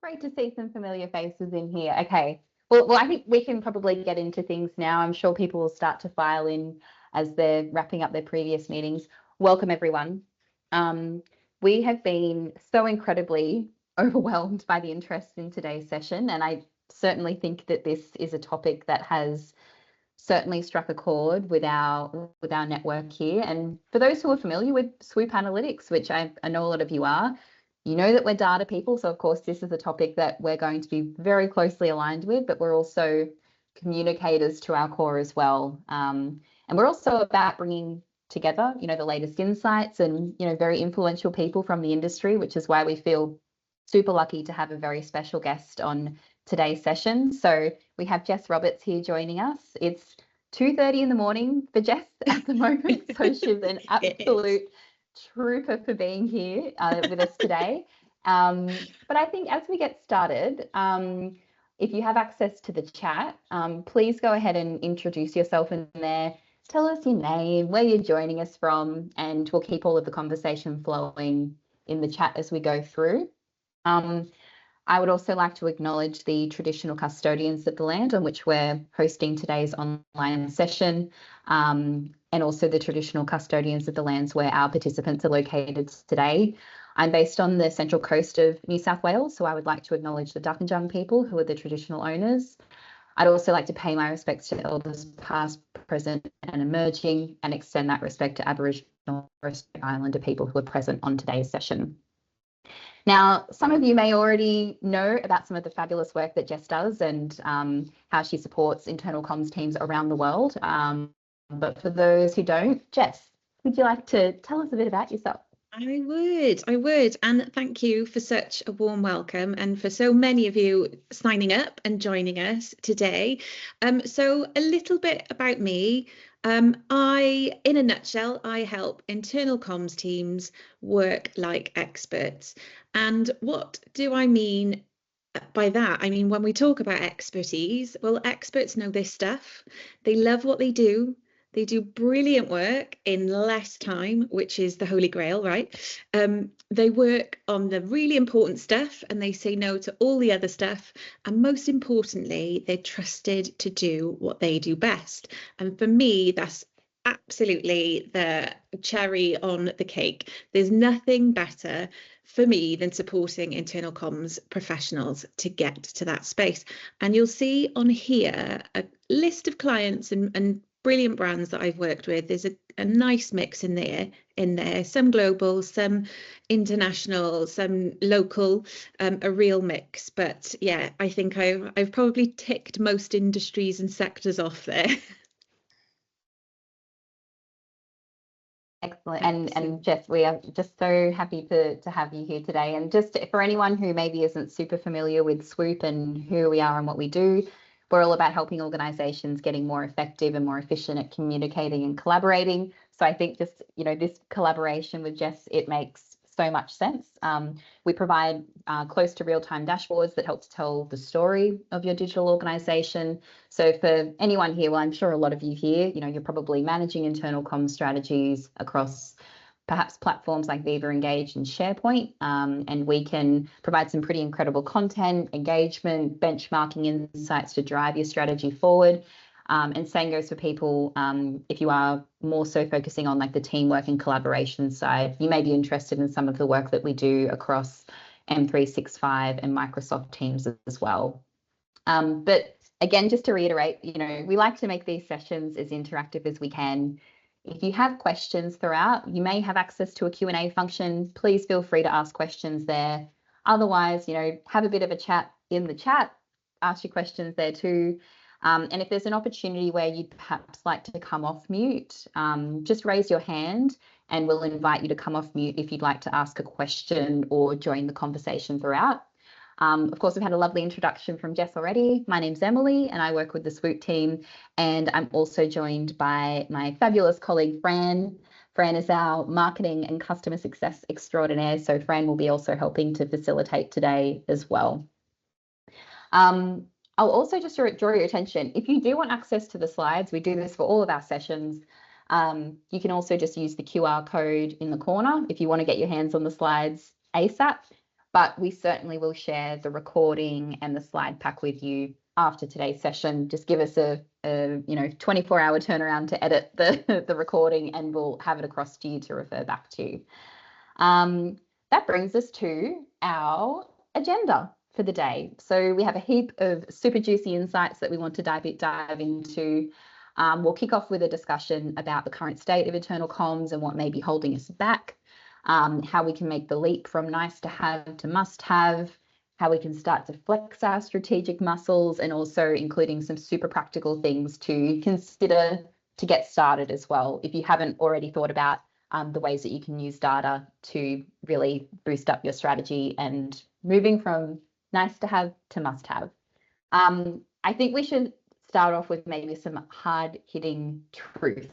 great to see some familiar faces in here. Okay. Well, I think we can probably get into things now. I'm sure people will start to file in as they're wrapping up their previous meetings. Welcome, everyone. We have been so incredibly overwhelmed by the interest in today's session, and I certainly think that this is a topic that has certainly struck a chord with our network here. And for those who are familiar with SWOOP Analytics, which I know a lot of you are, you know that we're data people. So of course, this is a topic that we're going to be very closely aligned with, but we're also communicators to our core as well. And we're also about bringing together, the latest insights and, very influential people from the industry, which is why we feel super lucky to have a very special guest on today's session. So we have Jess Roberts here joining us. It's 2:30 in the morning for Jess at the moment, so she's an absolute trooper for being here with us today. But I think as we get started, if you have access to the chat, please go ahead and introduce yourself in there. Tell us your name, where you're joining us from, and we'll keep all of the conversation flowing in the chat as we go through. I would also like to acknowledge the traditional custodians of the land on which we're hosting today's online session, and also the traditional custodians of the lands where our participants are located today. I'm based on the central coast of New South Wales, so I would like to acknowledge the Duckinjung people, who are the traditional owners. I'd also like to pay my respects to elders past, present and emerging, and extend that respect to Aboriginal and Torres Strait Islander people who are present on today's session. Now, some of you may already know about some of the fabulous work that Jess does and how she supports internal comms teams around the world. But for those who don't, Jess, would you like to tell us a bit about yourself? I would. And thank you for such a warm welcome and for so many of you signing up and joining us today. So a little bit about me. In a nutshell, I help internal comms teams work like experts. And what do I mean by that? I mean, when we talk about expertise, well, experts know this stuff. They love what they do. They do brilliant work in less time, which is the holy grail, right? They work on the really important stuff and they say no to all the other stuff. And most importantly, they're trusted to do what they do best. And for me, that's absolutely the cherry on the cake. There's nothing better for me than supporting internal comms professionals to get to that space. And you'll see on here a list of clients and brilliant brands that I've worked with. There's a nice mix in there, some global, some international, some local, a real mix. But yeah, I think I've probably ticked most industries and sectors off there. Excellent. And Jess, we are just so happy to have you here today. And just for anyone who maybe isn't super familiar with SWOOP and who we are and what we do, we're all about helping organizations getting more effective and more efficient at communicating and collaborating. So I think just, this collaboration with Jess, it makes so much sense. We provide close to real-time dashboards that help to tell the story of your digital organization. So for anyone here, well, I'm sure a lot of you here, you're probably managing internal comms strategies across perhaps platforms like Viva Engage and SharePoint, and we can provide some pretty incredible content, engagement, benchmarking insights to drive your strategy forward. And same goes for people, if you are more so focusing on like the teamwork and collaboration side, you may be interested in some of the work that we do across M365 and Microsoft Teams as well. But again, just to reiterate, we like to make these sessions as interactive as we can. If you have questions throughout, you may have access to a Q&A function. Please feel free to ask questions there. Otherwise, have a bit of a chat in the chat, ask your questions there too. And if there's an opportunity where you'd perhaps like to come off mute, just raise your hand and we'll invite you to come off mute if you'd like to ask a question or join the conversation throughout. Of course, we've had a lovely introduction from Jess already. My name's Emily and I work with the SWOOP team, and I'm also joined by my fabulous colleague, Fran. Fran is our marketing and customer success extraordinaire, so Fran will be also helping to facilitate today as well. I'll also just draw your attention, if you do want access to the slides, we do this for all of our sessions. You can also just use the QR code in the corner if you want to get your hands on the slides ASAP. but we certainly will share the recording and the slide pack with you after today's session. Just give us a 24-hour turnaround to edit the recording, and we'll have it across to you to refer back to. That brings us to our agenda for the day. So we have a heap of super juicy insights that we want to dive into. We'll kick off with a discussion about the current state of internal comms and what may be holding us back, how we can make the leap from nice to have to must have, how we can start to flex our strategic muscles, and also including some super practical things to consider to get started as well, if you haven't already thought about the ways that you can use data to really boost up your strategy and moving from nice to have to must have. I think we should start off with maybe some hard-hitting truths.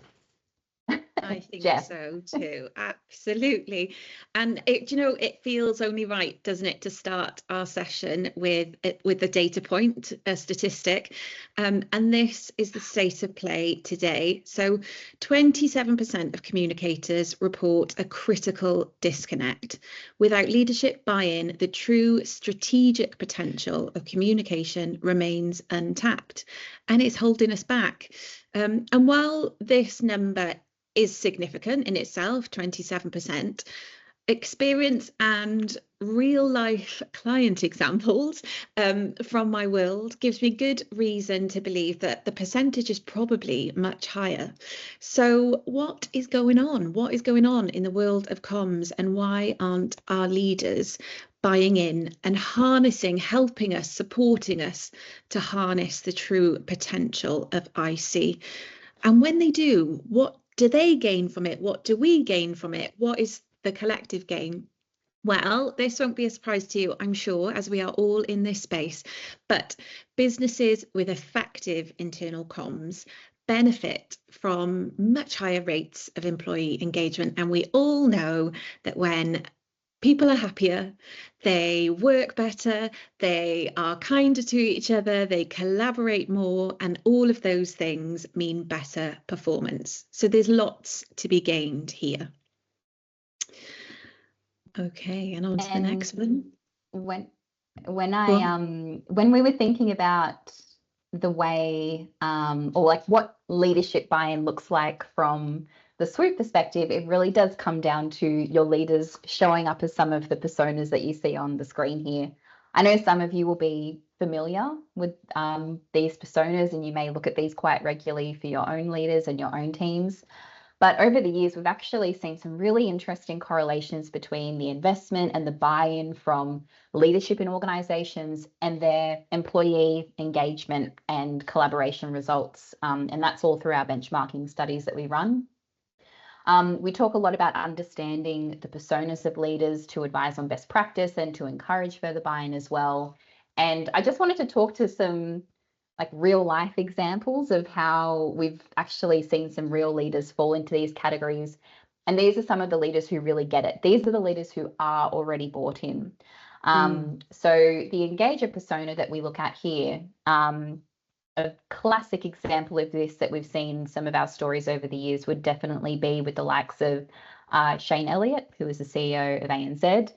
I think Jess. so too, absolutely. And it feels only right, doesn't it, to start our session with the data point, a statistic. And this is the state of play today. So 27% of communicators report a critical disconnect. Without leadership buy-in, the true strategic potential of communication remains untapped, and it's holding us back. And while this number is significant in itself, 27%, experience and real life client examples from my world gives me good reason to believe that the percentage is probably much higher. So what is going on? What is going on in the world of comms, and why aren't our leaders buying in and harnessing, helping us, supporting us to harness the true potential of IC? And when they do, what do they gain from it? What do we gain from it? What is the collective gain? Well, this won't be a surprise to you, I'm sure, as we are all in this space, but businesses with effective internal comms benefit from much higher rates of employee engagement. And we all know that when people are happier, they work better, they are kinder to each other, they collaborate more, and all of those things mean better performance. So there's lots to be gained here. Okay, and on to the next one. When we were thinking about the way or like what leadership buy-in looks like from the SWOOP perspective, it really does come down to your leaders showing up as some of the personas that you see on the screen here. I know some of you will be familiar with these personas, and you may look at these quite regularly for your own leaders and your own teams. But over the years, we've actually seen some really interesting correlations between the investment and the buy-in from leadership in organizations and their employee engagement and collaboration results. And that's all through our benchmarking studies that we run. We talk a lot about understanding the personas of leaders to advise on best practice and to encourage further buy-in as well. And I just wanted to talk to some like real life examples of how we've actually seen some real leaders fall into these categories. And these are some of the leaders who really get it. These are the leaders who are already bought in. So the engager persona that we look at here, a classic example of this that we've seen some of our stories over the years would definitely be with the likes of Shane Elliott, who is the CEO of ANZ.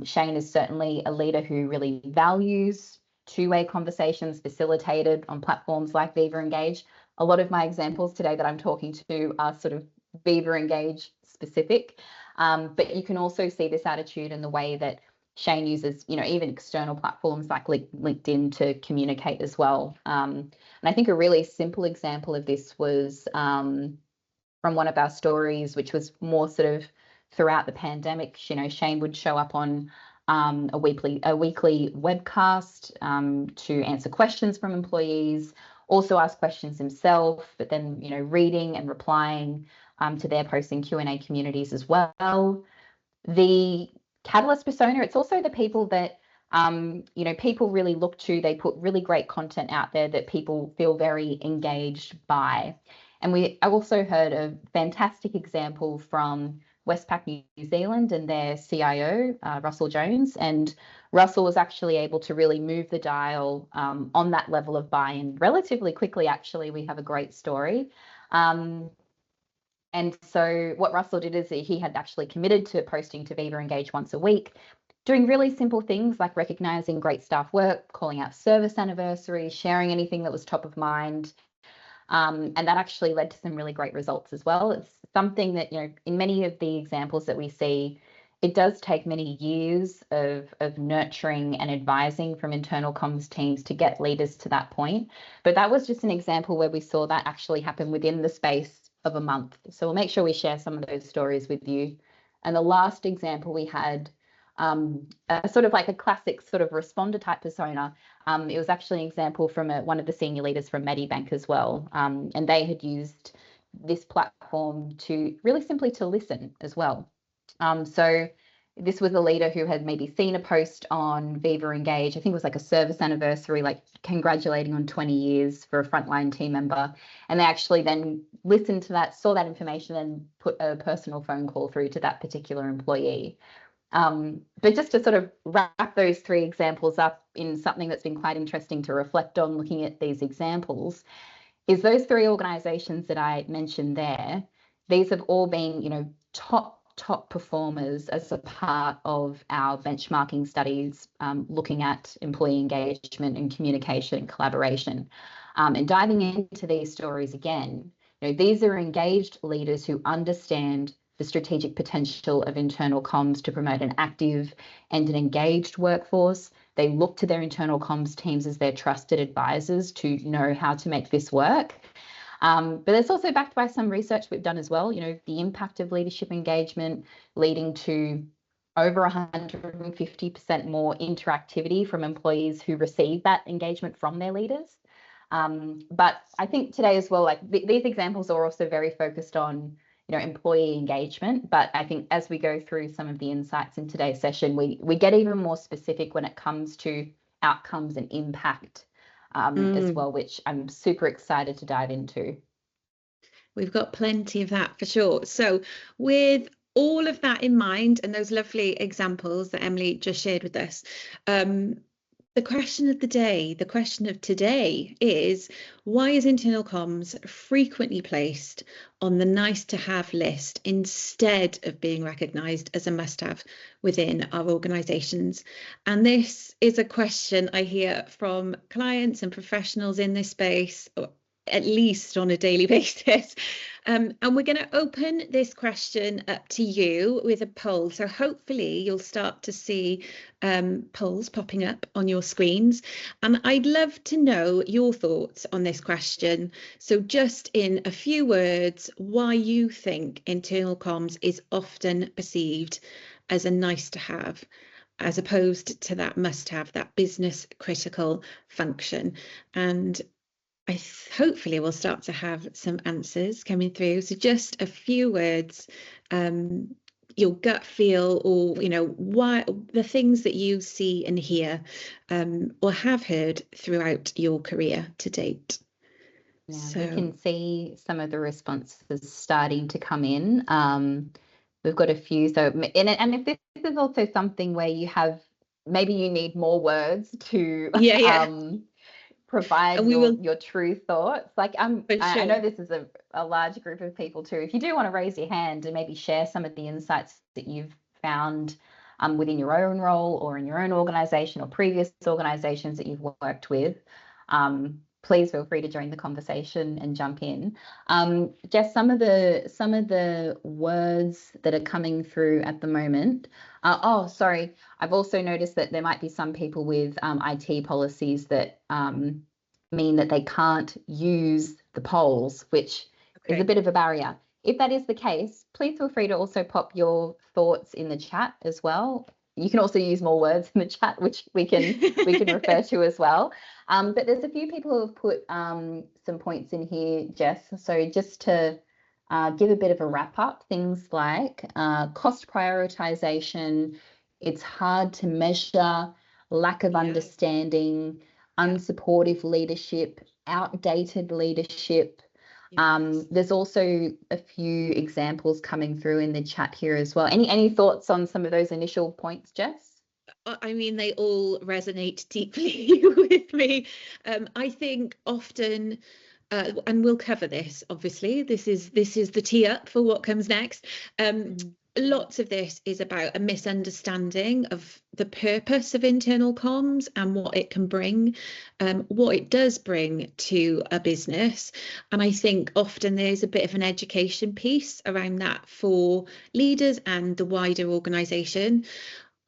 Shane is certainly a leader who really values two-way conversations facilitated on platforms like Viva Engage. A lot of my examples today that I'm talking to are sort of Viva Engage specific, but you can also see this attitude in the way that Shane uses, even external platforms like LinkedIn to communicate as well. And I think a really simple example of this was from one of our stories, which was more sort of throughout the pandemic. Shane would show up on a weekly webcast to answer questions from employees, also ask questions himself, but then reading and replying to their posting Q&A communities as well. The Catalyst persona, it's also the people that people really look to. They put really great content out there that people feel very engaged by. And I also heard a fantastic example from Westpac New Zealand and their CIO, Russell Jones. And Russell was actually able to really move the dial on that level of buy-in relatively quickly. Actually, we have a great story. And so what Russell did is he had actually committed to posting to Viva Engage once a week. doing really simple things like recognizing great staff work, calling out service anniversaries, sharing anything that was top of mind. And that actually led to some really great results as well. It's something that, in many of the examples that we see, it does take many years of nurturing and advising from internal comms teams to get leaders to that point. But that was just an example where we saw that actually happen within the space of a month. So we'll make sure we share some of those stories with you. And the last example we had, a sort of like a classic sort of responder type persona. It was actually an example from one of the senior leaders from Medibank as well. And they had used this platform to really simply to listen as well. So this was a leader who had maybe seen a post on Viva Engage. I think it was like a service anniversary, like congratulating on 20 years for a frontline team member. And they actually then listened to that, saw that information, and put a personal phone call through to that particular employee. But just to sort of wrap those three examples up in something that's been quite interesting to reflect on looking at these examples is those three organisations that I mentioned there. These have all been, top performers as a part of our benchmarking studies, looking at employee engagement and communication and collaboration. And diving into these stories again, these are engaged leaders who understand the strategic potential of internal comms to promote an active and an engaged workforce. They look to their internal comms teams as their trusted advisors to know how to make this work. But it's also backed by some research we've done as well, the impact of leadership engagement leading to over 150% more interactivity from employees who receive that engagement from their leaders. But I think today as well, like these examples are also very focused on employee engagement. But I think as we go through some of the insights in today's session, we get even more specific when it comes to outcomes and impact as well, which I'm super excited to dive into. We've got plenty of that for sure. So with all of that in mind and those lovely examples that Emily just shared with us, the question of the day, the question of today is, why is internal comms frequently placed on the nice to have list instead of being recognised as a must have within our organisations? And this is a question I hear from clients and professionals in this space, or at least on a daily basis. And we're going to open this question up to you with a poll. So hopefully you'll start to see polls popping up on your screens. And I'd love to know your thoughts on this question. So just in a few words, why you think internal comms is often perceived as a nice to have, as opposed to that must have, that business critical function. And hopefully we'll start to have some answers coming through. So just a few words, your gut feel, or why the things that you see and hear or have heard throughout your career to date. Yeah, so we can see some of the responses starting to come in. We've got a few. So and if this is also something where maybe you need more words to provide your true thoughts. Like I know this is a large group of people too. If you do want to raise your hand and maybe share some of the insights that you've found within your own role or in your own organisation or previous organisations that you've worked with, please feel free to join the conversation and jump in. Just some of the words that are coming through at the moment. Sorry. I've also noticed that there might be some people with IT policies that mean that they can't use the polls, which is a bit of a barrier. If that is the case, please feel free to also pop your thoughts in the chat as well. You can also use more words in the chat, which we can refer to as well. But there's a few people who have put some points in here, Jess. So just to give a bit of a wrap up, things like cost prioritization, it's hard to measure, lack of understanding, unsupportive leadership, outdated leadership. There's also a few examples coming through in the chat here as well. Any thoughts on some of those initial points, Jess? I mean, they all resonate deeply with me. I think often, and we'll cover this, obviously, this is the tee up for what comes next. lots of this is about a misunderstanding of the purpose of internal comms and what it can bring, what it does bring to a business. And I think often there's a bit of an education piece around that for leaders and the wider organisation.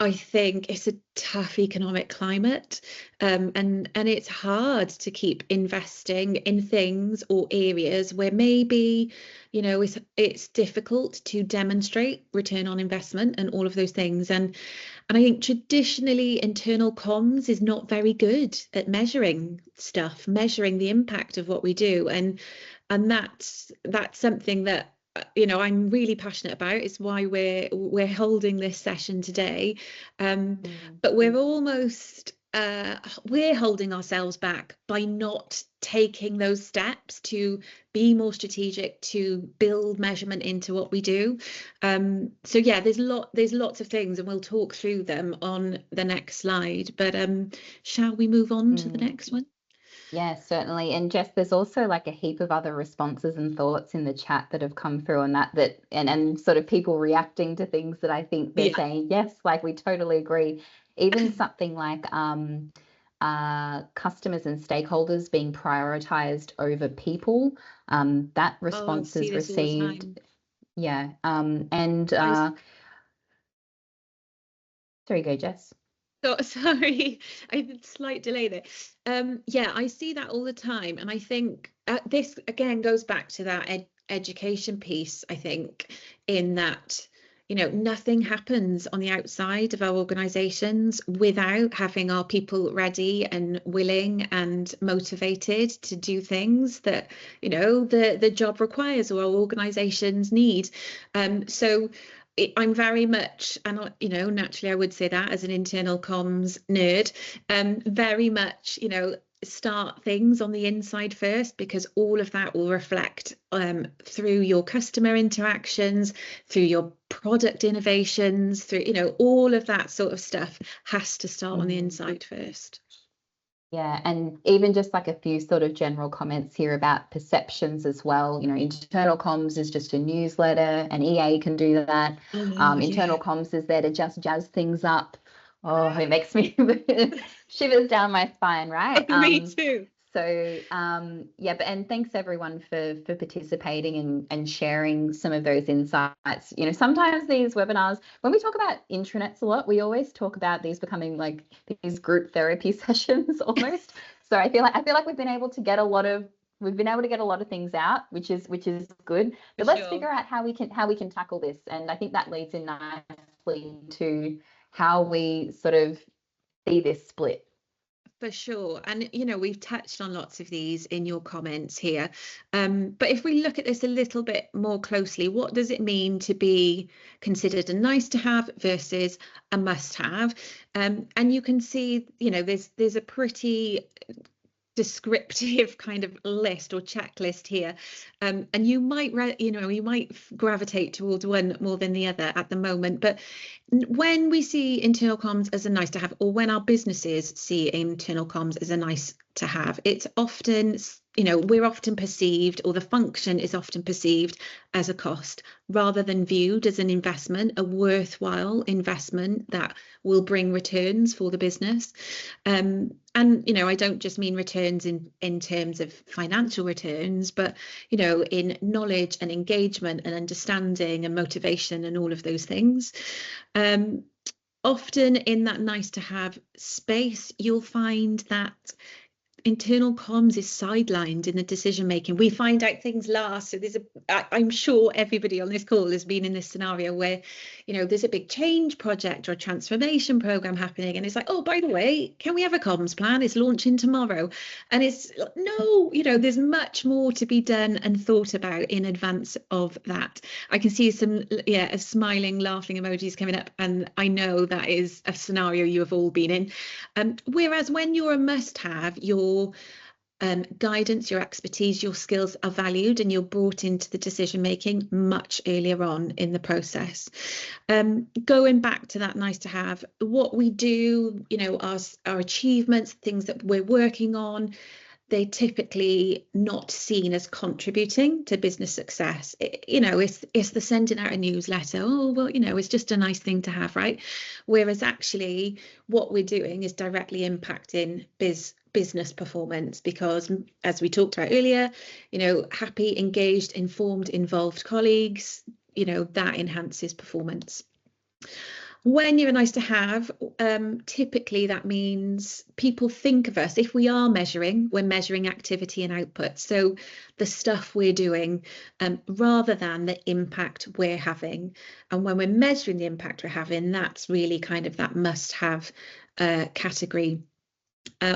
I think it's a tough economic climate, and it's hard to keep investing in things or areas where maybe, it's difficult to demonstrate return on investment and all of those things. And I think traditionally internal comms is not very good at measuring stuff, measuring the impact of what we do, and that's something that I'm really passionate about. It's why we're holding this session today, but we're almost we're holding ourselves back by not taking those steps to be more strategic, to build measurement into what we do. So yeah, there's lots of things, and we'll talk through them on the next slide. But shall we move on to the next one? Yeah, certainly. And Jess, there's also like a heap of other responses and thoughts in the chat that have come through on that and sort of people reacting to things that I think they're saying, yes, like we totally agree. Even something like customers and stakeholders being prioritized over people, that response is received. Yeah. Sorry, go Jess. So, sorry, I had a slight delay there. Yeah, I see that all the time. And I think this, again, goes back to that education piece, I think, in that, nothing happens on the outside of our organisations without having our people ready and willing and motivated to do things that, the job requires or our organisations need. So I'm very much, and naturally I would say that as an internal comms nerd, very much, start things on the inside first, because all of that will reflect through your customer interactions, through your product innovations, through, all of that sort of stuff has to start on the inside first. Yeah, and even just like a few sort of general comments here about perceptions as well. Internal comms is just a newsletter, and EA can do that. Internal comms is there to just jazz things up. Oh, it makes me shivers down my spine, right? Me too. So and thanks everyone for participating and sharing some of those insights. Sometimes these webinars, when we talk about intranets a lot, we always talk about these becoming like these group therapy sessions almost. So I feel like we've been able to get a lot of things out, which is good. But let's figure out how we can tackle this. And I think that leads in nicely to how we sort of see this split. For sure. And, we've touched on lots of these in your comments here. But if we look at this a little bit more closely, what does it mean to be considered a nice to have versus a must have? And you can see, there's a pretty descriptive kind of list or checklist here, and you might gravitate towards one more than the other at the moment. But when we see internal comms as a nice to have, or when our businesses see internal comms as a nice to have, it's often, we're often perceived, or the function is often perceived as a cost rather than viewed as an investment, a worthwhile investment that will bring returns for the business. And I don't just mean returns in terms of financial returns, but in knowledge and engagement and understanding and motivation and all of those things. Often in that nice to have space, you'll find that internal comms is sidelined in the decision making. We find out things last. So I'm sure everybody on this call has been in this scenario where, there's a big change project or a transformation program happening, and it's like, oh, by the way, can we have a comms plan? It's launching tomorrow. And it's no, there's much more to be done and thought about in advance of that. I can see some smiling, laughing emojis coming up, and I know that is a scenario you have all been in. Whereas when you're a must have, your guidance, your expertise, your skills are valued, and you're brought into the decision making much earlier on in the process. Going back to that nice to have, what we do, our achievements, things that we're working on, they're typically not seen as contributing to business success. It's the sending out a newsletter. Oh, well, it's just a nice thing to have, right? Whereas actually what we're doing is directly impacting business performance, because as we talked about earlier, happy, engaged, informed, involved colleagues, that enhances performance. When you're a nice to have, typically that means people think of us, if we are measuring, we're measuring activity and output. So the stuff we're doing, rather than the impact we're having. And when we're measuring the impact we're having, that's really kind of that must-have category.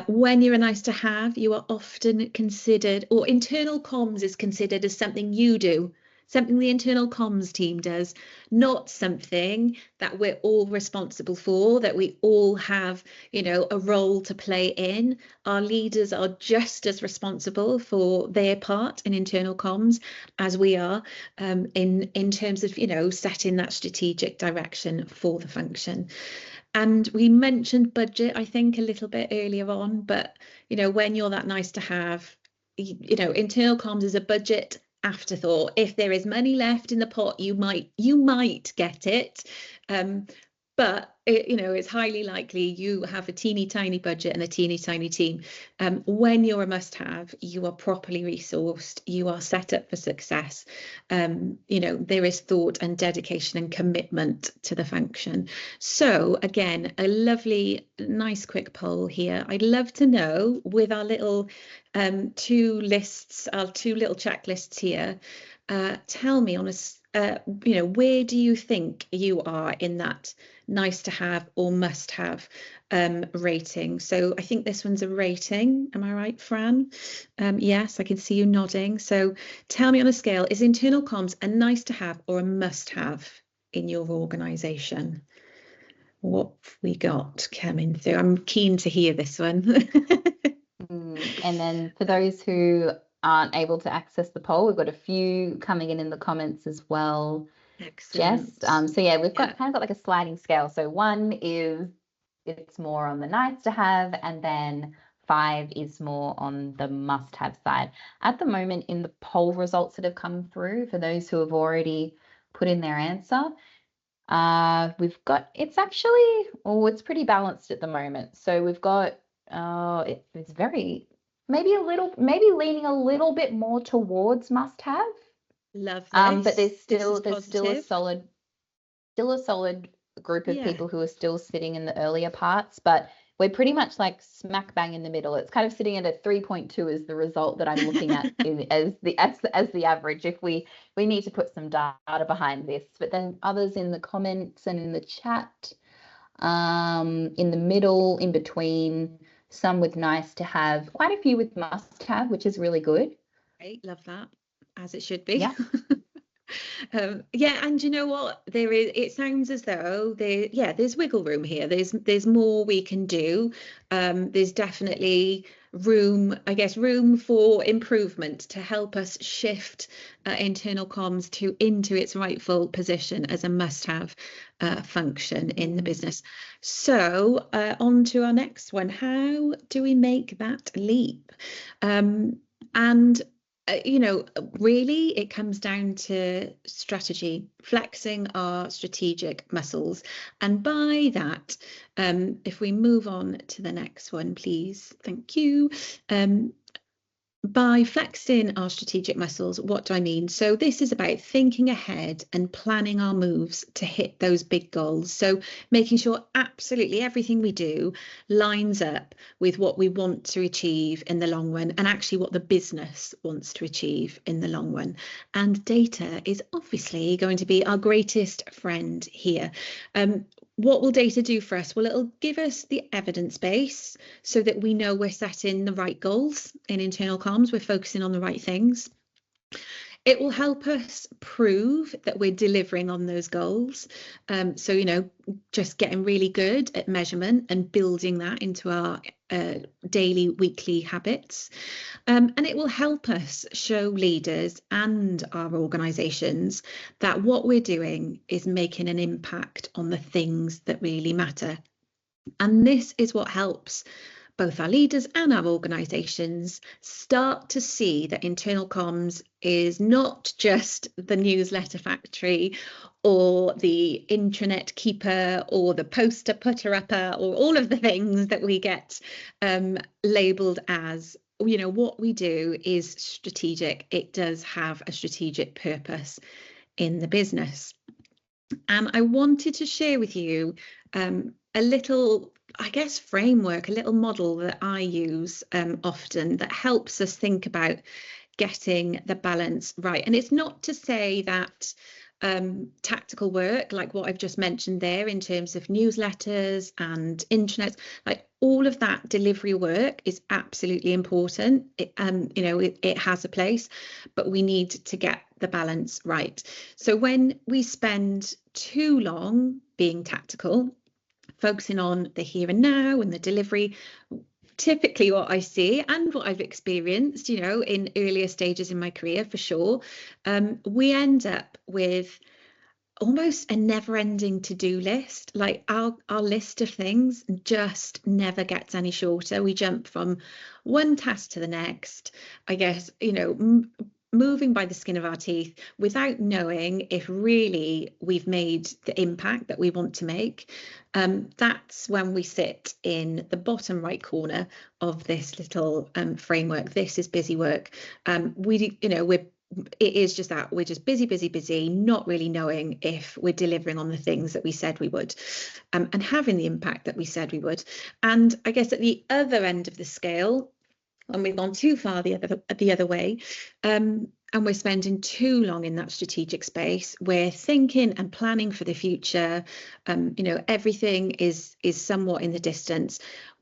When you're a nice to have, you are often considered, or internal comms is considered as something you do, something the internal comms team does, not something that we're all responsible for, that we all have, a role to play in. Our leaders are just as responsible for their part in internal comms as we are, in terms of, setting that strategic direction for the function. And we mentioned budget, I think, a little bit earlier on, but, when you're that nice to have, internal comms is a budget afterthought. If there is money left in the pot, you might get it. But it's highly likely you have a teeny tiny budget and a teeny tiny team. When you're a must-have, you are properly resourced, you are set up for success. There is thought and dedication and commitment to the function. So again, a lovely, nice quick poll here. I'd love to know, with our little two little checklists here, tell me on where do you think you are in that nice to have or must have rating? So I think this one's a rating. Am I right, Fran? Yes, I can see you nodding. So tell me on a scale, is internal comms a nice to have or a must have in your organisation? What have we got coming through? I'm keen to hear this one. And then for those who aren't able to access the poll, we've got a few coming in the comments as well. Excellent. Jess. So yeah, we've got kind of got like a sliding scale. So 1 is it's more on the nice to have, and then 5 is more on the must have side. At the moment, in the poll results that have come through, for those who have already put in their answer, we've got, it's pretty balanced at the moment. So we've got, it's very, maybe leaning a little bit more towards must have. Love this. But there's still a solid group of people who are still sitting in the earlier parts, but we're pretty much like smack bang in the middle. It's kind of sitting at a 3.2 is the result that I'm looking at as the average, if we need to put some data behind this. But then others in the comments and in the chat, in the middle, in between, some with nice to have, quite a few with must have, which is really good. Great, love that, as it should be. Yeah. And you know what, it sounds as though there's wiggle room here. There's more we can do. There's definitely room for improvement to help us shift internal comms into its rightful position as a must-have function in the business. So on to our next one. How do we make that leap? Really, it comes down to strategy, flexing our strategic muscles. And by that, if we move on to the next one, please, thank you. By flexing our strategic muscles, what do I mean? So this is about thinking ahead and planning our moves to hit those big goals. So making sure absolutely everything we do lines up with what we want to achieve in the long run, and actually what the business wants to achieve in the long run. And data is obviously going to be our greatest friend here. What will data do for us? Well, it'll give us the evidence base so that we know we're setting the right goals in internal comms, we're focusing on the right things. It will help us prove that we're delivering on those goals. So, just getting really good at measurement and building that into our daily, weekly habits. And it will help us show leaders and our organisations that what we're doing is making an impact on the things that really matter. And this is what helps both our leaders and our organisations start to see that internal comms is not just the newsletter factory or the intranet keeper or the poster putter upper or all of the things that we get labelled as. You know, what we do is strategic. It does have a strategic purpose in the business. And I wanted to share with you a little, I guess, framework, a little model that I use often that helps us think about getting the balance right. And it's not to say that tactical work, like what I've just mentioned there in terms of newsletters and intranets, like all of that delivery work is absolutely important. It has a place, but we need to get the balance right. So when we spend too long being tactical, focusing on the here and now and the delivery, typically what I see and what I've experienced, you know, in earlier stages in my career for sure, we end up with almost a never-ending to-do list. Like our list of things just never gets any shorter. We jump from one task to the next, I guess, you know, moving by the skin of our teeth without knowing if really we've made the impact that we want to make. That's when we sit in the bottom right corner of this little framework. This is busy work. It is just that we're just busy, not really knowing if we're delivering on the things that we said we would, and having the impact that we said we would. And I guess at the other end of the scale, when we've gone too far the other way, and we're spending too long in that strategic space, we're thinking and planning for the future. Everything is somewhat in the distance.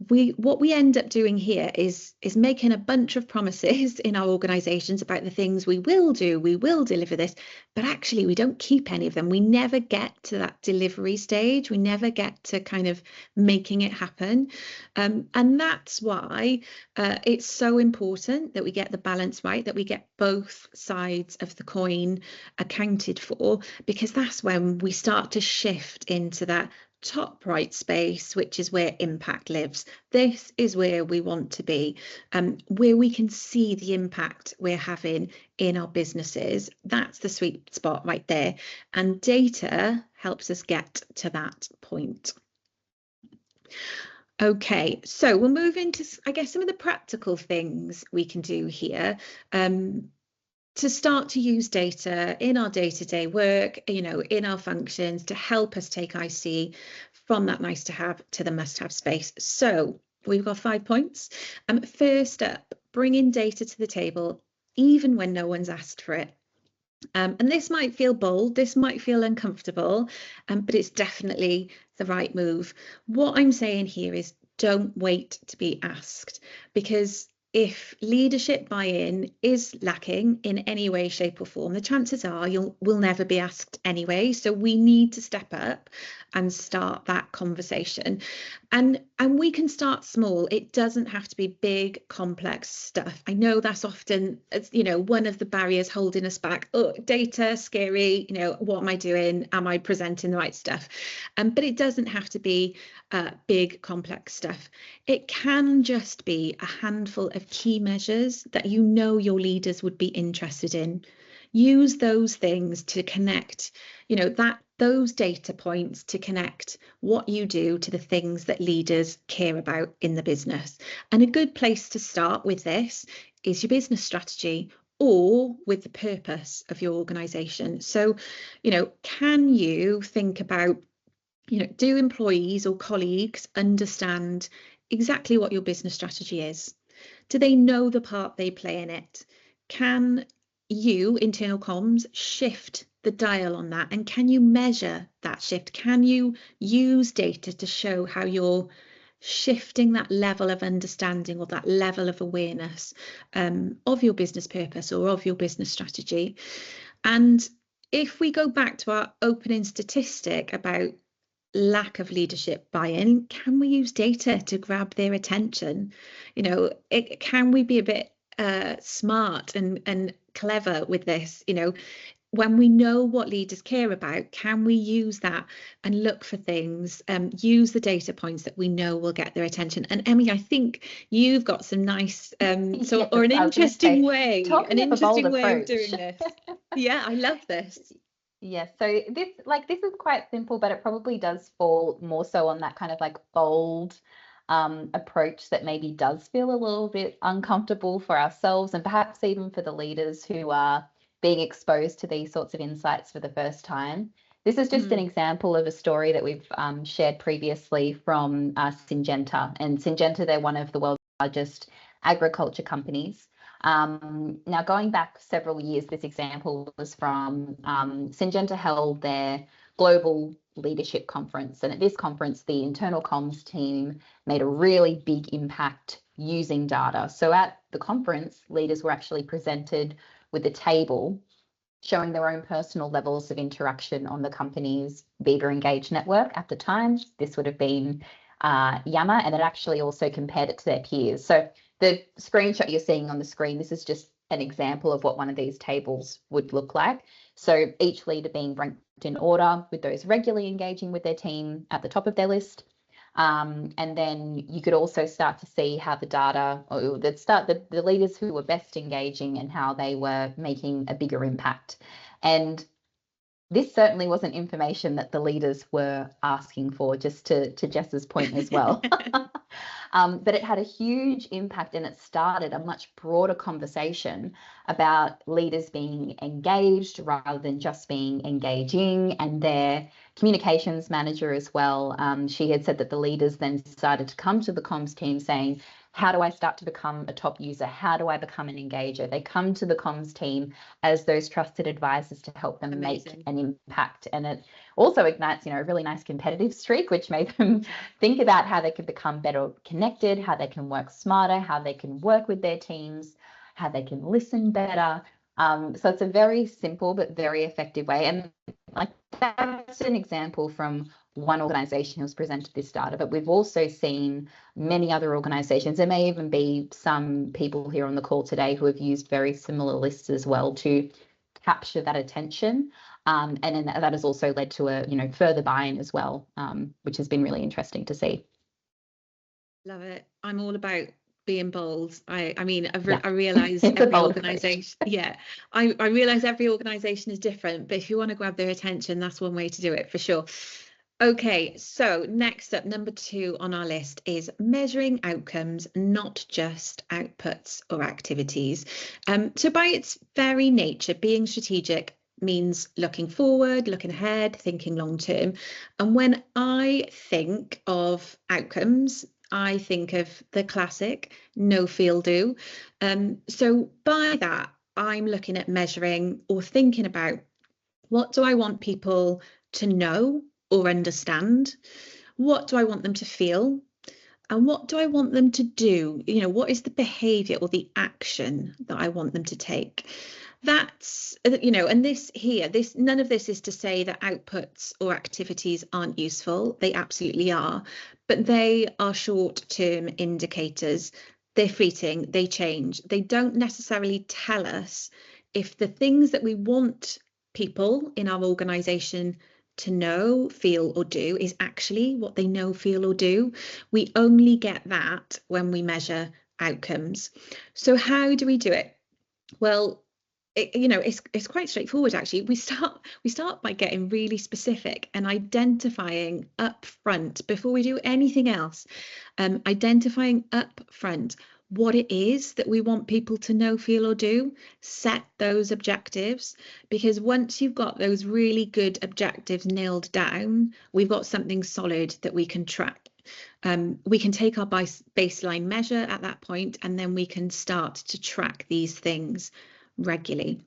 What we end up doing here is making a bunch of promises in our organisations about the things we will do. We will deliver this, but actually we don't keep any of them. We never get to that delivery stage. We never get to kind of making it happen, and that's why it's so important that we get the balance right, that we get both sides of the coin accounted for, because that's when we start to shift into that top right space, which is where impact lives. This is where we want to be, where we can see the impact we're having in our businesses. That's the sweet spot right there, and data helps us get to that point. Okay, so we'll move into, I guess, some of the practical things we can do here to start to use data in our day-to-day work, you know, in our functions, to help us take IC from that nice to have to the must-have space. So we've got 5 points. First up, bringing data to the table, even when no one's asked for it. And this might feel bold, this might feel uncomfortable, but it's definitely the right move. What I'm saying here is don't wait to be asked, because if leadership buy-in is lacking in any way, shape or form, the chances are we'll never be asked anyway. So we need to step up and start that conversation. And we can start small. It doesn't have to be big, complex stuff. I know that's often, you know, one of the barriers holding us back. Oh, data, scary, you know, what am I doing? Am I presenting the right stuff? But it doesn't have to be big, complex stuff. It can just be a handful of key measures that you know your leaders would be interested in. Use those things to connect, you know, those data points to connect what you do to the things that leaders care about in the business. And a good place to start with this is your business strategy, or with the purpose of your organisation. So, you know, can you think about, you know, do employees or colleagues understand exactly what your business strategy is? Do they know the part they play in it? Can you, internal comms, shift the dial on that? And can you measure that shift? Can you use data to show how you're shifting that level of understanding or that level of awareness of your business purpose or of your business strategy? And if we go back to our opening statistic about lack of leadership buy-in, can we use data to grab their attention? You know, can we be a bit smart and clever with this? You know, when we know what leaders care about, can we use that and look for things, use the data points that we know will get their attention? And Emmy, I think you've got some nice, Yes, or an interesting way, talking of a bold of approach. doing this. Yeah, I love this. Yes, so this is quite simple, but it probably does fall more so on that kind of like bold approach that maybe does feel a little bit uncomfortable for ourselves and perhaps even for the leaders who are being exposed to these sorts of insights for the first time. This is just an example of a story that we've shared previously from Syngenta. And Syngenta, they're one of the world's largest agriculture companies. Now, going back several years, this example was from Syngenta held their global leadership conference. And at this conference, the internal comms team made a really big impact using data. So at the conference, leaders were actually presented with a table showing their own personal levels of interaction on the company's Beaver Engage network at the time. This would have been Yammer, and it actually also compared it to their peers. So the screenshot you're seeing on the screen, this is just an example of what one of these tables would look like. So each leader being ranked in order, with those regularly engaging with their team at the top of their list. And then you could also start to see how the data, or the leaders who were best engaging and how they were making a bigger impact. And this certainly wasn't information that the leaders were asking for, just to Jess's point as well. But it had a huge impact, and it started a much broader conversation about leaders being engaged rather than just being engaging. And their communications manager as well, she had said that the leaders then decided to come to the comms team saying, how do I start to become a top user? How do I become an engager? They come to the comms team as those trusted advisors to help them make an impact. And it also ignites, a really nice competitive streak, which made them think about how they could become better connected, how they can work smarter, how they can work with their teams, how they can listen better. So it's a very simple but very effective way. And like that's an example from one organization who's presented this data, but we've also seen many other organizations. There may even be some people here on the call today who have used very similar lists as well to capture that attention. And then that has also led to a further buy-in as well, which has been really interesting to see. Love it. I'm all about being bold. I realize every organization I realize every organization is different, but if you want to grab their attention, that's one way to do it for sure. Okay, so next up, number 2 on our list is measuring outcomes, not just outputs or activities. So by its very nature, being strategic means looking forward, looking ahead, thinking long term. And when I think of outcomes, I think of the classic know, feel, do. So by that, I'm looking at measuring or thinking about, what do I want people to know or understand? What do I want them to feel? And what do I want them to do? What is the behavior or the action that I want them to take? That's, and none of this is to say that outputs or activities aren't useful. They absolutely are, but they are short-term indicators. They're fleeting, they change. They don't necessarily tell us if the things that we want people in our organization to know, feel, or do is actually what they know, feel, or do. We only get that when we measure outcomes. So how do we do it? Well, it's quite straightforward, actually. We start by getting really specific and identifying up front before we do anything else. Identifying up front what it is that we want people to know, feel, or do. Set those objectives, because once you've got those really good objectives nailed down, we've got something solid that we can track. We can take our baseline measure at that point, and then we can start to track these things regularly.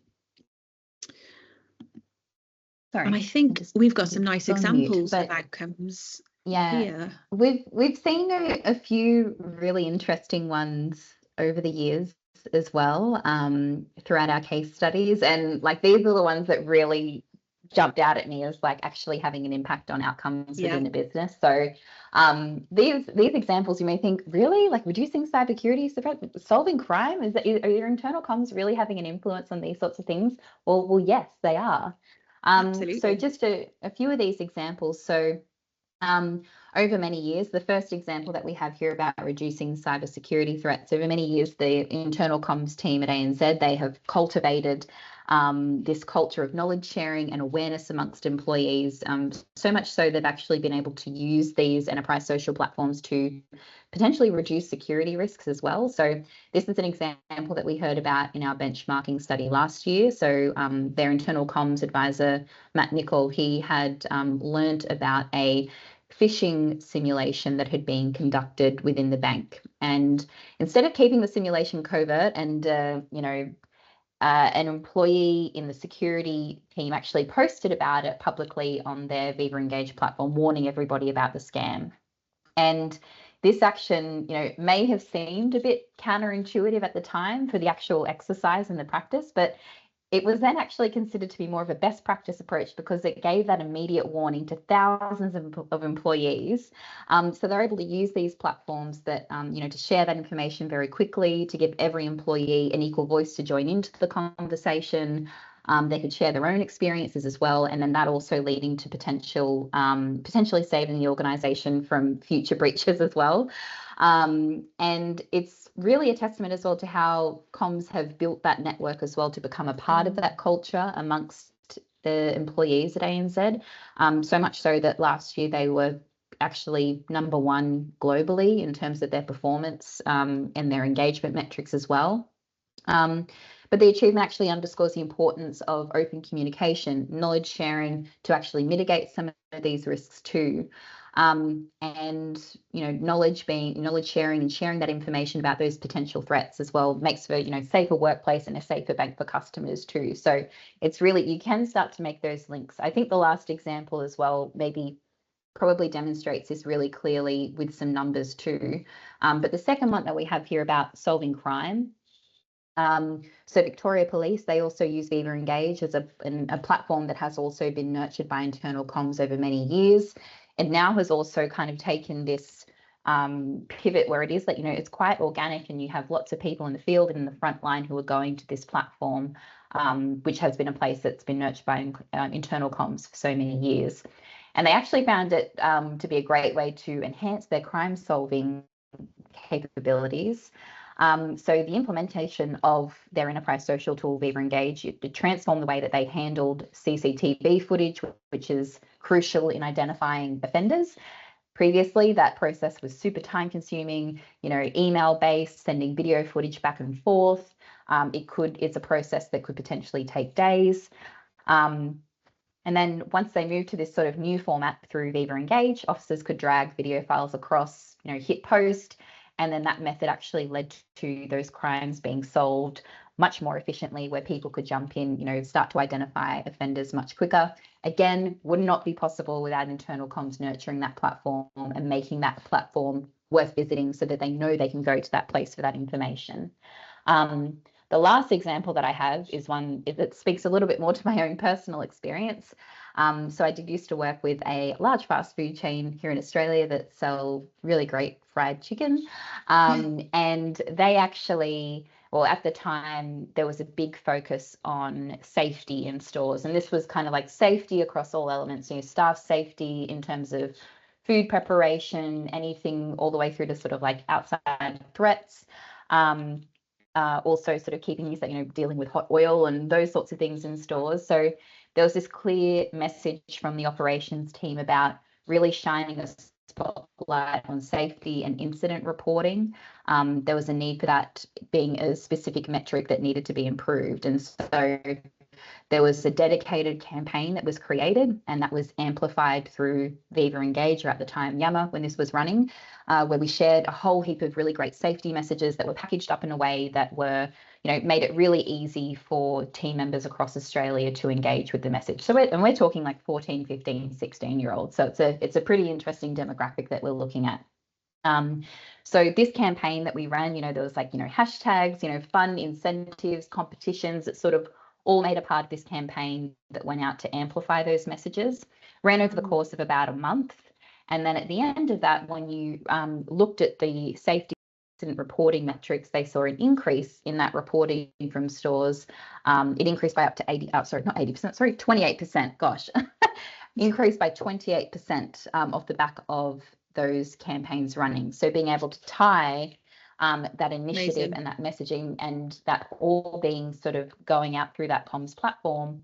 Sorry, and I think we've got some nice examples of outcomes. Yeah, we've seen a few really interesting ones over the years as well, throughout our case studies, and like these are the ones that really jumped out at me as like actually having an impact on outcomes Yeah. within the business. So these examples, you may think, really, like reducing cybersecurity, solving crime, are your internal comms really having an influence on these sorts of things? Well, yes, they are. Absolutely. So just a few of these examples. So over many years, the first example that we have here about reducing cybersecurity threats, over many years, the internal comms team at ANZ, they have cultivated this culture of knowledge sharing and awareness amongst employees, so much so they've actually been able to use these enterprise social platforms to potentially reduce security risks as well. So this is an example that we heard about in our benchmarking study last year. So their internal comms advisor, Matt Nicol, he had learnt about a phishing simulation that had been conducted within the bank. And instead of keeping the simulation covert and, an employee in the security team actually posted about it publicly on their Viva Engage platform, warning everybody about the scam. And this action, may have seemed a bit counterintuitive at the time for the actual exercise and the practice, but it was then actually considered to be more of a best practice approach because it gave that immediate warning to thousands of employees. So they're able to use these platforms that, to share that information very quickly, to give every employee an equal voice to join into the conversation. They could share their own experiences as well, and then that also leading to potentially saving the organisation from future breaches as well. And it's really a testament as well to how comms have built that network as well to become a part of that culture amongst the employees at ANZ. So much so that last year they were actually #1 globally in terms of their performance and their engagement metrics as well. But the achievement actually underscores the importance of open communication, knowledge sharing to actually mitigate some of these risks too. And knowledge sharing and sharing that information about those potential threats as well makes for safer workplace and a safer bank for customers too. So it's really, you can start to make those links. I think the last example as well probably demonstrates this really clearly with some numbers too. But the second one that we have here about solving crime. So Victoria Police, they also use Viva Engage as a platform that has also been nurtured by internal comms over many years. It now has also kind of taken this pivot where it is that, it's quite organic and you have lots of people in the field and in the front line who are going to this platform, which has been a place that's been nurtured by internal comms for so many years. And they actually found it to be a great way to enhance their crime solving capabilities. So the implementation of their enterprise social tool, Viva Engage, it transformed the way that they handled CCTV footage, which is crucial in identifying offenders. Previously, that process was super time consuming, email based, sending video footage back and forth. It's a process that could potentially take days. And then once they moved to this sort of new format through Viva Engage, officers could drag video files across, hit post, and then that method actually led to those crimes being solved much more efficiently, where people could jump in, start to identify offenders much quicker. Again, would not be possible without internal comms nurturing that platform and making that platform worth visiting so that they know they can go to that place for that information. The last example that I have is one that speaks a little bit more to my own personal experience. So I did used to work with a large fast food chain here in Australia that sell really great fried chicken. And they actually, at the time, there was a big focus on safety in stores. And this was kind of like safety across all elements, staff safety in terms of food preparation, anything all the way through to sort of like outside threats. Also sort of keeping dealing with hot oil and those sorts of things in stores. So there was this clear message from the operations team about really shining a spotlight on safety and incident reporting. There was a need for that being a specific metric that needed to be improved. And so there was a dedicated campaign that was created, and that was amplified through Viva Engage, or at the time Yammer, when this was running, where we shared a whole heap of really great safety messages that were packaged up in a way that were, made it really easy for team members across Australia to engage with the message. So we're talking like 14, 15, 16-year-olds. So it's a pretty interesting demographic that we're looking at. So this campaign that we ran, there was hashtags, fun incentives, competitions that sort of all made a part of this campaign that went out to amplify those messages, ran over the course of about a month. And then at the end of that, when you looked at the safety incident reporting metrics, they saw an increase in that reporting from stores. It increased by up to 28%, gosh, increased by 28% off the back of those campaigns running. So being able to tie that initiative and that messaging and that all being sort of going out through that comms platform,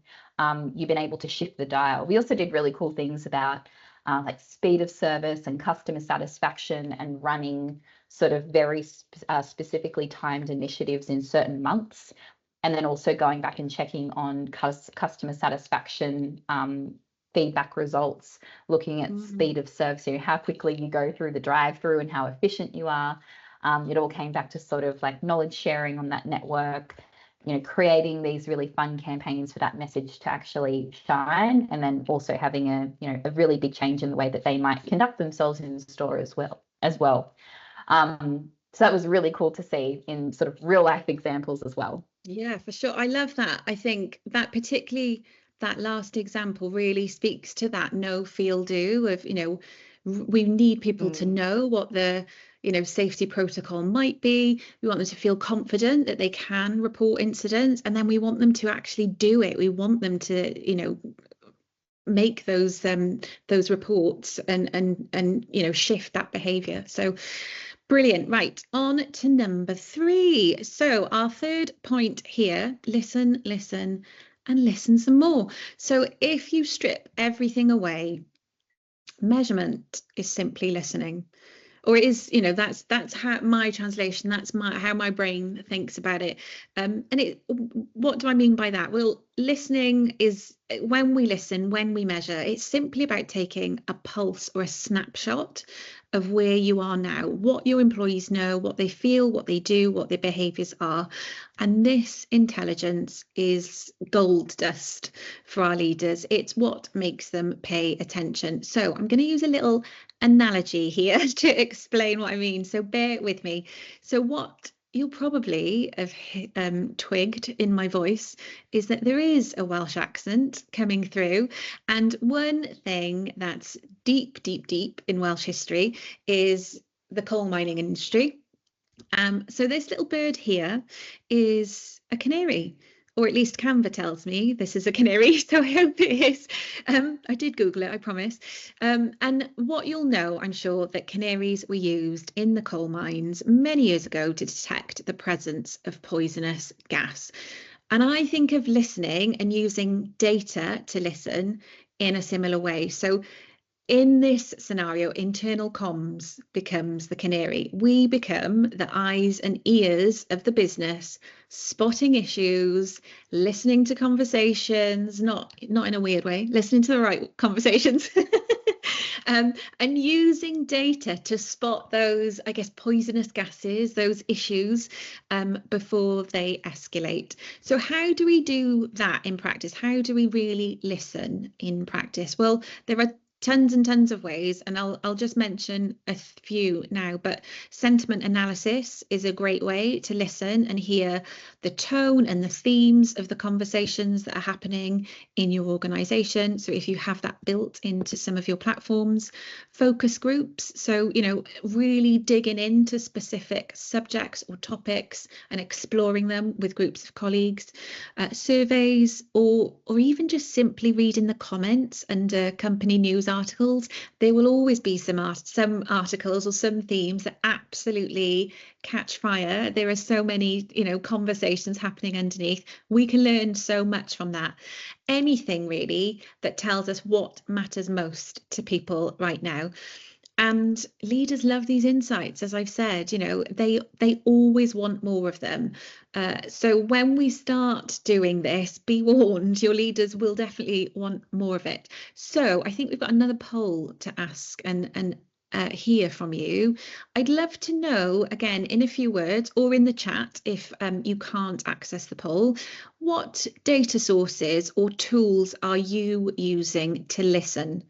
you've been able to shift the dial. We also did really cool things about like speed of service and customer satisfaction and running sort of very specifically timed initiatives in certain months. And then also going back and checking on customer satisfaction feedback results, looking at speed of service, you know, how quickly you go through the drive-through and how efficient you are. It all came back to sort of like knowledge sharing on that network, you know, creating these really fun campaigns for that message to actually shine, and then also having a really big change in the way that they might conduct themselves in the store as well. So that was really cool to see in sort of real life examples as well. Yeah, for sure. I love that. I think that particularly that last example really speaks to that know, feel, do of, you know, we need people to know what the, you know, safety protocol might be. We want them to feel confident that they can report incidents, and then we want them to actually do it. We want them to, you know, make those reports and you know, shift that behavior. So brilliant. Right, on to number 3. So our third point here, listen, listen, and listen some more. So if you strip everything away, measurement is simply listening. Or it is, you know, that's how my translation, that's how my brain thinks about it. And what do I mean by that? Well, listening is when we listen, when we measure, it's simply about taking a pulse or a snapshot of where you are now, what your employees know, what they feel, what they do, what their behaviours are. And this intelligence is gold dust for our leaders. It's what makes them pay attention. So I'm going to use a little analogy here to explain what I mean. So bear with me. So what you'll probably have twigged in my voice is that there is a Welsh accent coming through. And one thing that's deep, deep, deep in Welsh history is the coal mining industry. So this little bird here is a canary, or at least Canva tells me this is a canary, so I hope it is. I did Google it, I promise. And what you'll know, I'm sure, that canaries were used in the coal mines many years ago to detect the presence of poisonous gas. And I think of listening and using data to listen in a similar way. So in this scenario, internal comms becomes the canary. We become the eyes and ears of the business, spotting issues, listening to conversations, not in a weird way, listening to the right conversations, and using data to spot those, I guess, poisonous gases, those issues before they escalate. So how do we do that in practice? How do we really listen in practice? Well, there are tons and tons of ways, and I'll just mention a few now, but sentiment analysis is a great way to listen and hear the tone and the themes of the conversations that are happening in your organization. So if you have that built into some of your platforms, focus groups, so, you know, really digging into specific subjects or topics and exploring them with groups of colleagues, surveys, or even just simply reading the comments under company news articles. There will always be some articles or some themes that absolutely catch fire. There are so many, you know, conversations happening underneath. We can learn so much from that. Anything really that tells us what matters most to people right now. And leaders love these insights, as I've said, you know, they always want more of them. So when we start doing this, be warned, your leaders will definitely want more of it. So I think we've got another poll to ask and hear from you. I'd love to know, again, in a few words or in the chat, if you can't access the poll, what data sources or tools are you using to listen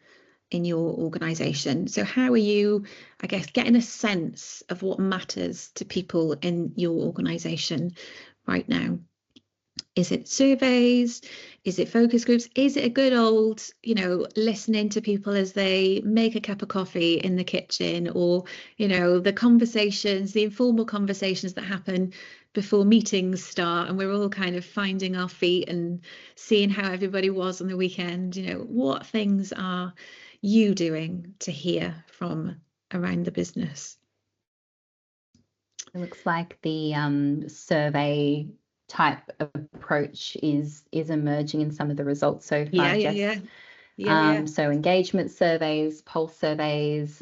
in your organization? So how are you, I guess, getting a sense of what matters to people in your organization right now? Is it surveys? Is it focus groups? Is it a good old, listening to people as they make a cup of coffee in the kitchen, or, the conversations, the informal conversations that happen before meetings start, and we're all kind of finding our feet and seeing how everybody was on the weekend? What things are you doing to hear from around the business? It looks like the survey type approach is emerging in some of the results so far, Jess. So engagement surveys, pulse surveys,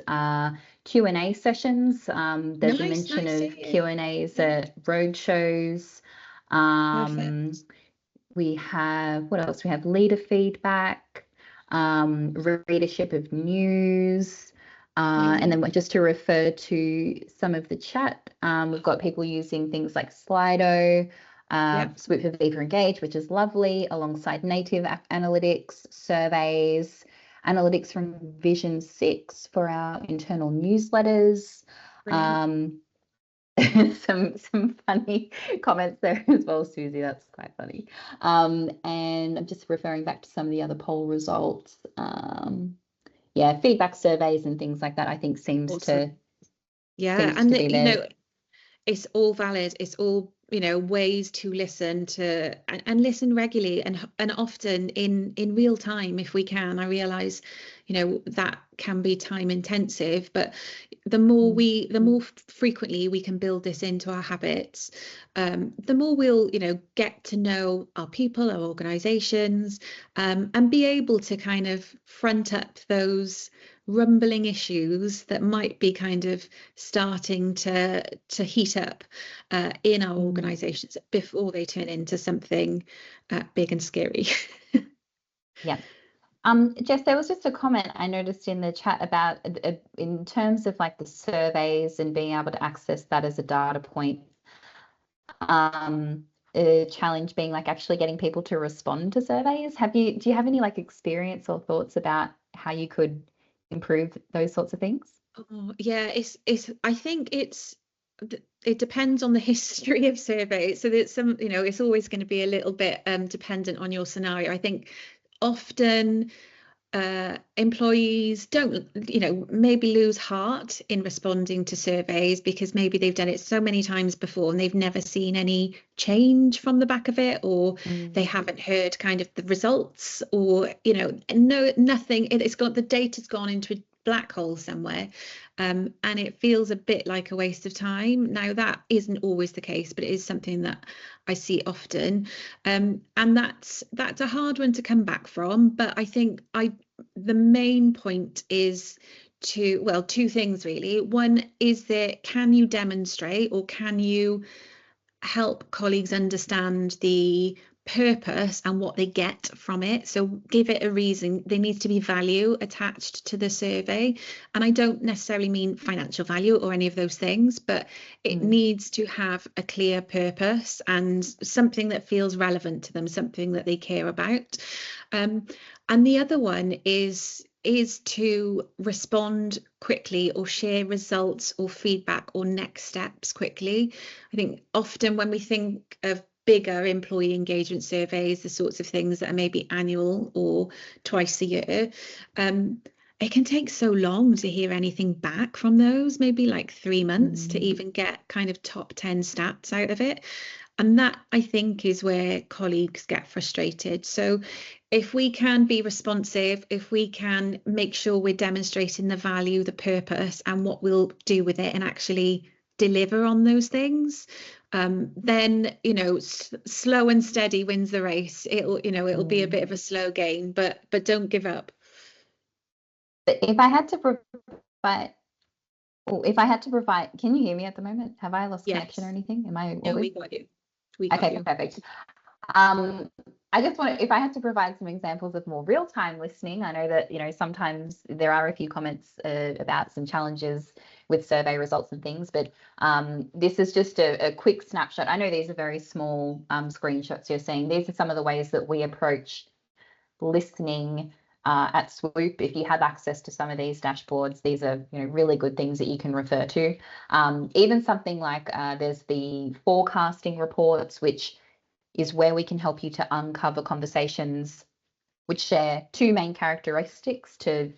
Q&A sessions. There's a mention of Q&As at road shows. We have, what else? We have leader feedback, readership of news. And then just to refer to some of the chat, we've got people using things like Slido, SWOOP Aviva Engage, which is lovely, alongside native analytics, surveys, analytics from Vision 6 for our internal newsletters. Some funny comments there as well, Susie. That's quite funny. And I'm just referring back to some of the other poll results. Feedback surveys and things like that, I think seems to be there. It's all valid. It's all ways to listen to and listen regularly and often in real time if we can. I realize that can be time intensive, but the more frequently we can build this into our habits, the more we'll get to know our people, our organizations, and be able to kind of front up those rumbling issues that might be kind of starting to heat up in our organizations before they turn into something big and scary. Jess, there was just a comment I noticed in the chat about in terms of like the surveys and being able to access that as a data point, a challenge being like actually getting people to respond to surveys. Do you have any like experience or thoughts about how you could improve those sorts of things? I think it depends on the history of surveys. So that it's always going to be a little bit dependent on your scenario. I think often employees don't maybe lose heart in responding to surveys because maybe they've done it so many times before and they've never seen any change from the back of it, or they haven't heard kind of the results, or nothing. It's got, the data's gone into a black hole somewhere, and it feels a bit like a waste of time. Now that isn't always the case, but it is something that I see often, and that's a hard one to come back from. But I think the main point is two things really. One is that can you demonstrate, or can you help colleagues understand the purpose and what they get from it? So give it a reason. There needs to be value attached to the survey, and I don't necessarily mean financial value or any of those things, but it needs to have a clear purpose and something that feels relevant to them, something that they care about. And the other one is to respond quickly or share results or feedback or next steps quickly. I think often when we think of bigger employee engagement surveys, the sorts of things that are maybe annual or twice a year, it can take so long to hear anything back from those, maybe like 3 months to even get kind of top 10 stats out of it. And that, I think, is where colleagues get frustrated. So if we can be responsive, if we can make sure we're demonstrating the value, the purpose, and what we'll do with it, and actually deliver on those things, then slow and steady wins the race. It'll be a bit of a slow game, but don't give up. If I had to provide, can you hear me at the moment? Have I lost connection or anything? Am I? No, we got you. Okay, perfect. I just want to, if I had to provide some examples of more real-time listening, I know that, sometimes there are a few comments about some challenges with survey results and things, but this is just a quick snapshot. I know these are very small screenshots you're seeing. These are some of the ways that we approach listening at SWOOP. If you have access to some of these dashboards, these are really good things that you can refer to. Even something like there's the forecasting reports, which is where we can help you to uncover conversations which share two main characteristics to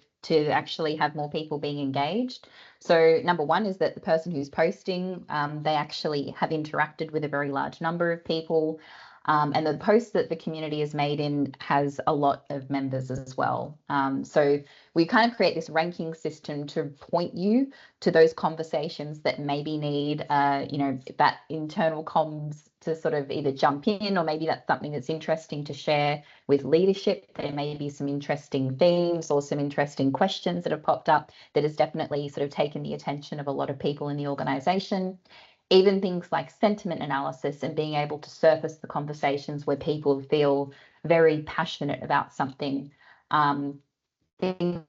actually have more people being engaged. So number one is that the person who's posting, they actually have interacted with a very large number of people. And the post that the community is made in has a lot of members as well. So we kind of create this ranking system to point you to those conversations that maybe need, that internal comms to sort of either jump in, or maybe that's something that's interesting to share with leadership. There may be some interesting themes or some interesting questions that have popped up that has definitely sort of taken the attention of a lot of people in the organization. Even things like sentiment analysis and being able to surface the conversations where people feel very passionate about something. Things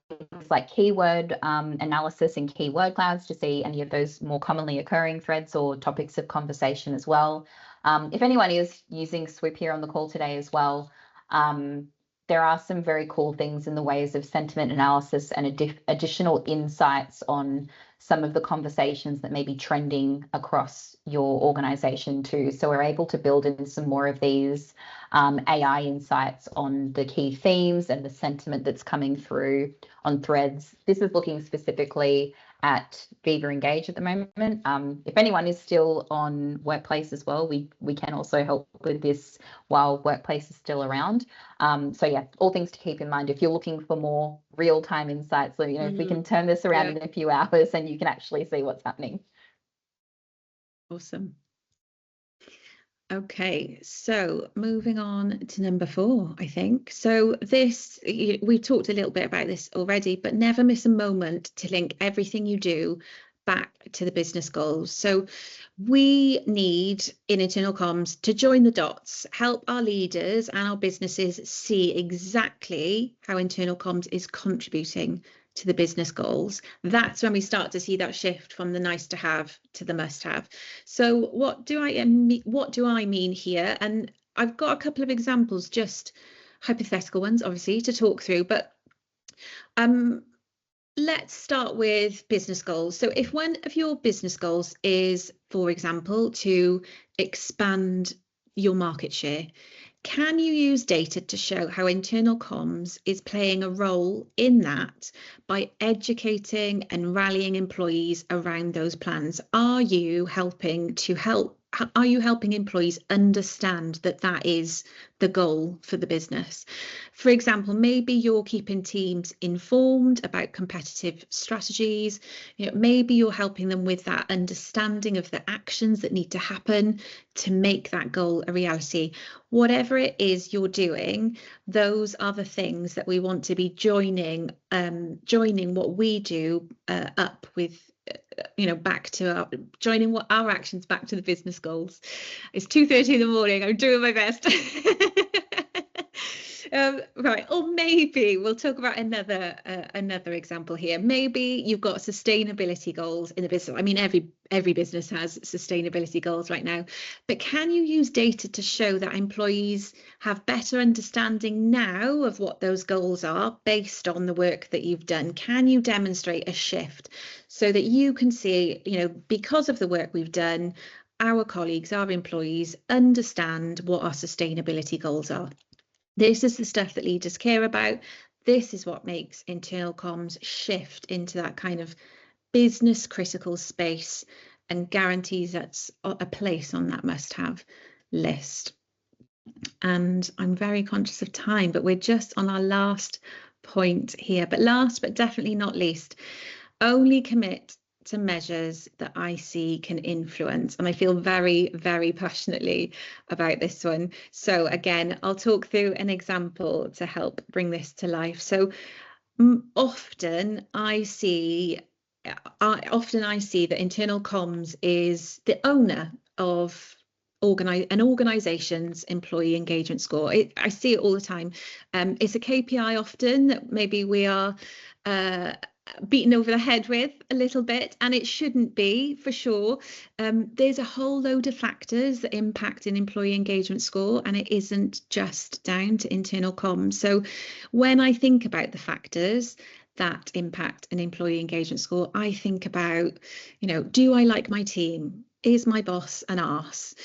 like keyword analysis and keyword clouds to see any of those more commonly occurring threads or topics of conversation as well. If anyone is using SWOOP here on the call today as well, there are some very cool things in the ways of sentiment analysis and additional insights on some of the conversations that may be trending across your organization too. So we're able to build in some more of these AI insights on the key themes and the sentiment that's coming through on threads. This is looking specifically at Viva Engage at the moment. If anyone is still on Workplace as well, we can also help with this while Workplace is still around. So yeah, all things to keep in mind if you're looking for more real-time insights. So, if we can turn this around in a few hours and you can actually see what's happening. Awesome. Okay, so moving on to number 4, I think. So this, we talked a little bit about this already, but never miss a moment to link everything you do back to the business goals. So we need in internal comms to join the dots, help our leaders and our businesses see exactly how internal comms is contributing to the business goals. That's when we start to see that shift from the nice to have to the must have. So what do I mean here? And I've got a couple of examples, just hypothetical ones, obviously, to talk through, but let's start with business goals. So if one of your business goals is, for example, to expand your market share, can you use data to show how internal comms is playing a role in that by educating and rallying employees around those plans? Are you helping employees understand that that is the goal for the business? For example, maybe you're keeping teams informed about competitive strategies. Maybe you're helping them with that understanding of the actions that need to happen to make that goal a reality. Whatever it is you're doing, those are the things that we want to be joining what we do up with, back to joining what our actions back to the business goals. It's 2:30 in the morning. I'm doing my best. Right, or maybe we'll talk about another example here. Maybe you've got sustainability goals in the business. I mean, every business has sustainability goals right now, but can you use data to show that employees have better understanding now of what those goals are based on the work that you've done? Can you demonstrate a shift so that you can see, because of the work we've done, our colleagues, our employees understand what our sustainability goals are? This is the stuff that leaders care about. This is what makes internal comms shift into that kind of business critical space and guarantees that's a place on that must-have list. And I'm very conscious of time, but we're just on our last point here. But last but definitely not least, only commit to measures that I see can influence. And I feel very, very passionately about this one. So again, I'll talk through an example to help bring this to life. So often I see that internal comms is the owner of an organization's employee engagement score. I see it all the time. It's a KPI often that maybe we are beaten over the head with a little bit, and it shouldn't be, for sure. There's a whole load of factors that impact an employee engagement score, and it isn't just down to internal comms. So when I think about the factors that impact an employee engagement score, I think about, do I like my team? Is my boss an arse?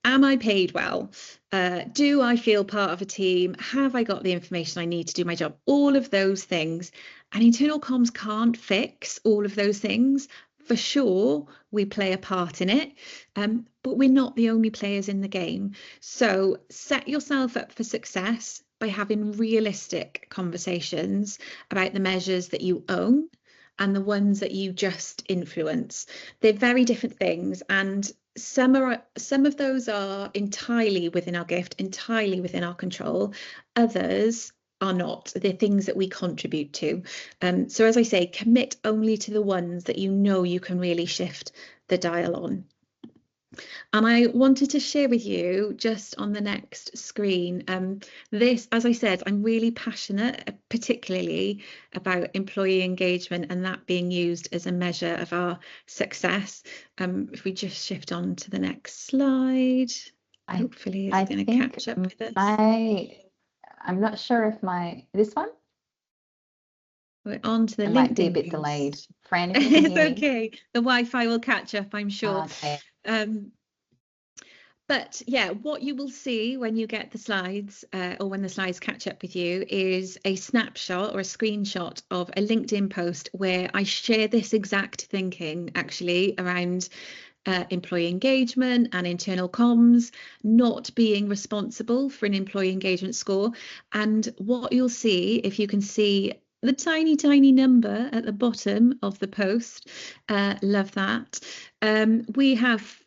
am I paid well? Do I feel part of a team? Have I got the information I need to do my job? All of those things. And internal comms can't fix all of those things. For sure, we play a part in it, but we're not the only players in the game. So set yourself up for success by having realistic conversations about the measures that you own and the ones that you just influence. They're very different things, and some of those are entirely within our gift, entirely within our control. Others are not. They're things that we contribute to. So as I say, commit only to the ones that you know you can really shift the dial on. And I wanted to share with you just on the next screen, this, as I said, I'm really passionate, particularly about employee engagement and that being used as a measure of our success. If we just shift on to the next slide, hopefully it's going to catch up with us. I'm not sure if this one? We're on to the LinkedIn. Might be a bit delayed. Fran, if you can hear me. It's okay. The Wi-Fi will catch up, I'm sure. Okay. But yeah, what you will see when you get the slides or when the slides catch up with you is a snapshot or a screenshot of a LinkedIn post where I share this exact thinking actually around employee engagement and internal comms not being responsible for an employee engagement score. And what you'll see, if you can see the tiny number at the bottom of the post, love that. We have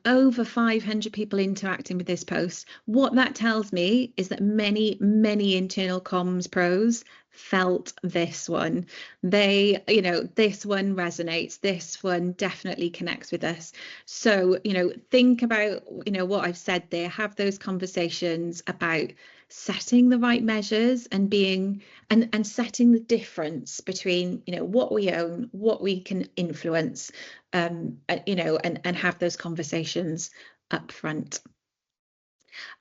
over 500 people interacting with this post. What that tells me is that many internal comms pros felt this one. This one resonates. This one definitely connects with us. So, think about, what I've said there. Have those conversations about setting the right measures and being and setting the difference between what we own, what we can influence, and have those conversations up front.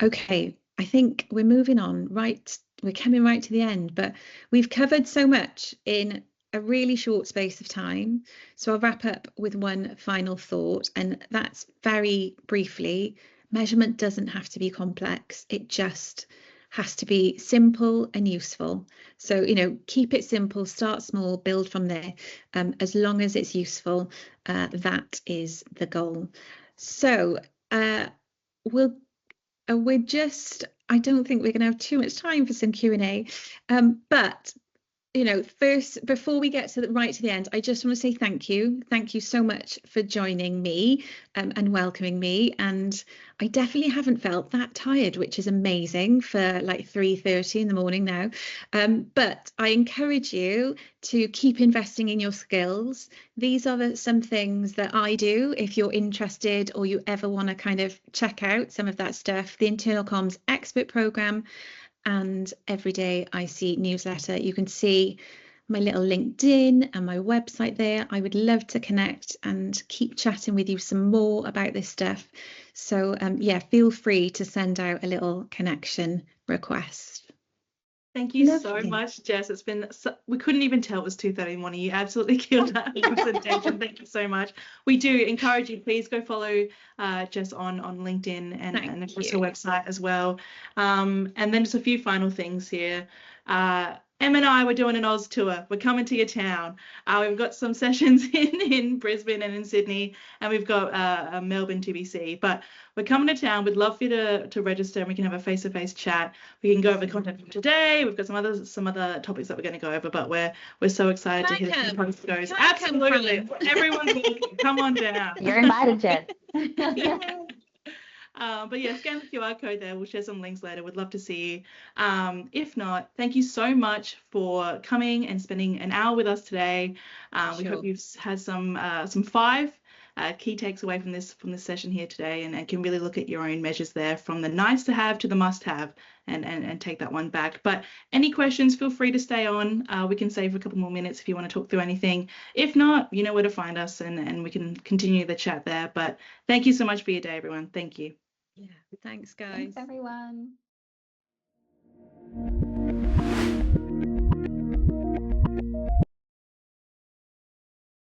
Okay, I think we're moving on, right? We're coming right to the end, but we've covered so much in a really short space of time. So I'll wrap up with one final thought, and that's very briefly, measurement doesn't have to be complex. It just has to be simple and useful. So, keep it simple, start small, build from there. As long as it's useful, that is the goal. So I don't think we're going to have too much time for some Q&A, but first, before we get to the end, I just want to say thank you. Thank you so much for joining me and welcoming me. And I definitely haven't felt that tired, which is amazing for like 3:30 in the morning now. But I encourage you to keep investing in your skills. These are some things that I do. If you're interested or you ever want to kind of check out some of that stuff, the Internal Comms Expert Programme and Everyday IC newsletter. You can see my little LinkedIn and my website there. I would love to connect and keep chatting with you some more about this stuff. So feel free to send out a little connection request. Thank you so much, Jess. It's been we couldn't even tell it was 2:30 in the morning. You absolutely killed that presentation. Thank you so much. We do encourage you, please go follow Jess on LinkedIn and of course her website as well. And then just a few final things here. Em and I were doing an Oz tour. We're coming to your town. We've got some sessions in Brisbane and in Sydney, and we've got Melbourne TBC. But we're coming to town. We'd love for you to register, and we can have a face-to-face chat. We can go over the content from today. We've got some other topics that we're going to go over, but we're so excited to hear the post goes. Absolutely, everyone's welcome. Come on down. You're invited, Jen. But yeah, scan the QR code there. We'll share some links later. We'd love to see you. If not, thank you so much for coming and spending an hour with us today. We hope you've had some 5 key takes away from this session here today, and can really look at your own measures there, from the nice to have to the must have, and take that one back. But any questions, feel free to stay on. We can save a couple more minutes if you want to talk through anything. If not, you know where to find us, and we can continue the chat there. But thank you so much for your day, everyone. Thank you. Yeah, thanks guys. Thanks everyone.